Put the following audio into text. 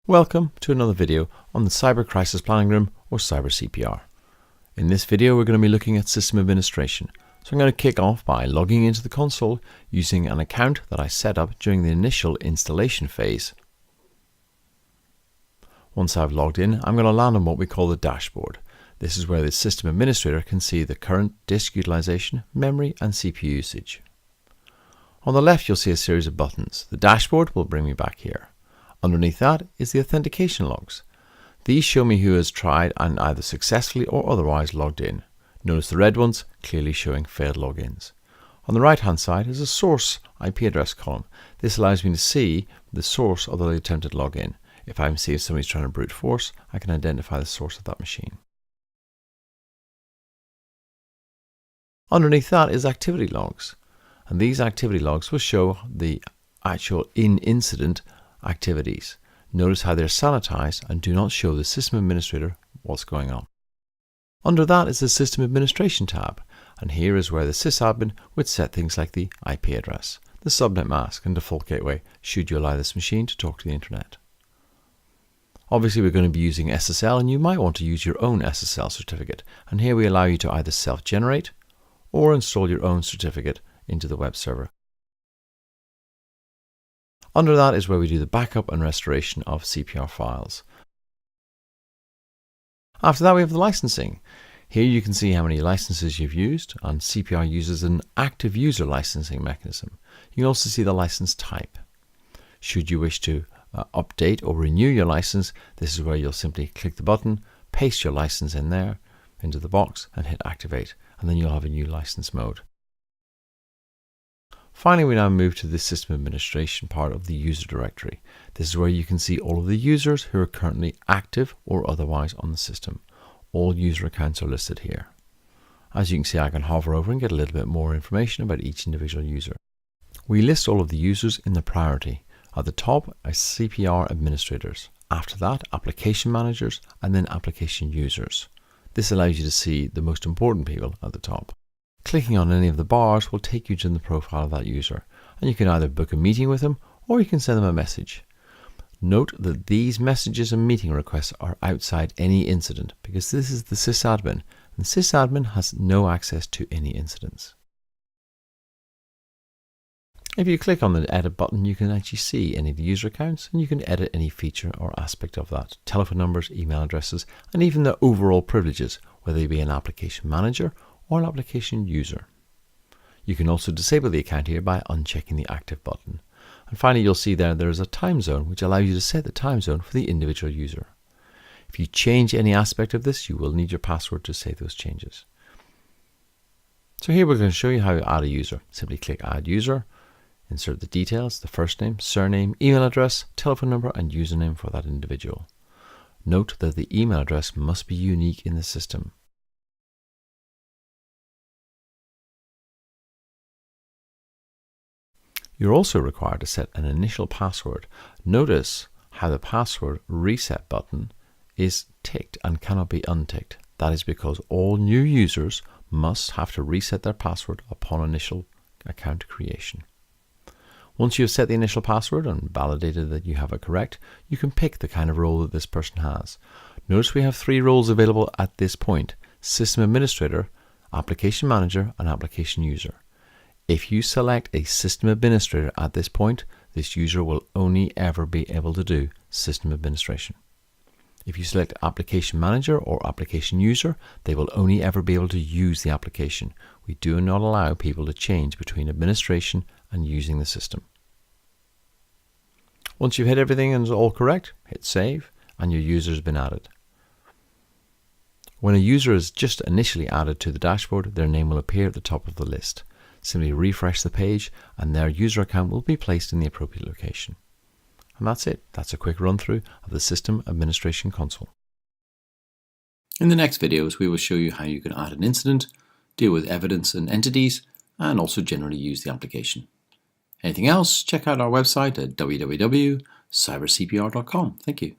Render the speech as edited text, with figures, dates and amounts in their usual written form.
Welcome to another video on the Cyber Crisis Planning Room, or CyberCPR. In this video we're going to be looking at system administration. So I'm going to kick off by logging into the console using an account that I set up during the initial installation phase. Once I've logged in, I'm going to land on what we call the dashboard. This is where the system administrator can see the current disk utilization, memory and CPU usage. On the left you'll see a series of buttons. The dashboard will bring me back here. Underneath that is the authentication logs. These show me who has tried and either successfully or otherwise logged in. Notice the red ones clearly showing failed logins. On the right hand side is a source IP address column. This allows me to see the source of the attempted login. If I see if somebody's trying to brute force, I can identify the source of that machine. Underneath that is activity logs. And these activity logs will show the actual in-incident activities. Notice how they're sanitized and do not show the system administrator what's going on. Under that is the system administration tab, and here is where the sysadmin would set things like the IP address, the subnet mask and default gateway should you allow this machine to talk to the internet. Obviously we're going to be using SSL, and you might want to use your own SSL certificate, and here we allow you to either self-generate or install your own certificate into the web server. Under that is where we do the backup and restoration of CPR files. After that we have the licensing. Here you can see how many licenses you've used, and CPR uses an active user licensing mechanism. You can also see the license type. Should you wish to update or renew your license, this is where you'll simply click the button, paste your license in there into the box and hit activate, and then you'll have a new license mode. Finally, we now move to the system administration part of the user directory. This is where you can see all of the users who are currently active or otherwise on the system. All user accounts are listed here. As you can see, I can hover over and get a little bit more information about each individual user. We list all of the users in the priority. At the top are CPR administrators. After that, application managers, and then application users. This allows you to see the most important people at the top. Clicking on any of the bars will take you to the profile of that user, and you can either book a meeting with them or you can send them a message. Note that these messages and meeting requests are outside any incident because this is the sysadmin, and sysadmin has no access to any incidents. If you click on the edit button, you can actually see any of the user accounts, and you can edit any feature or aspect of that. Telephone numbers, email addresses, and even the overall privileges, whether they be an application manager or an application user. You can also disable the account here by unchecking the active button. And finally, you'll see there is a time zone which allows you to set the time zone for the individual user. If you change any aspect of this, you will need your password to save those changes. So here we're going to show you how to add a user. Simply click Add User, insert the details, the first name, surname, email address, telephone number and username for that individual. Note that the email address must be unique in the system. You're also required to set an initial password. Notice how the password reset button is ticked and cannot be unticked. That is because all new users must have to reset their password upon initial account creation. Once you have set the initial password and validated that you have it correct, you can pick the kind of role that this person has. Notice we have 3 roles available at this point: System Administrator, Application Manager and Application User. If you select a system administrator at this point, this user will only ever be able to do system administration. If you select application manager or application user, they will only ever be able to use the application. We do not allow people to change between administration and using the system. Once you've hit everything and it's all correct, hit save and your user has been added. When a user is just initially added to the dashboard, their name will appear at the top of the list. Simply refresh the page and their user account will be placed in the appropriate location. And that's it. That's a quick run through of the System Administration Console. In the next videos, we will show you how you can add an incident, deal with evidence and entities, and also generally use the application. Anything else, check out our website at www.cybercpr.com. Thank you.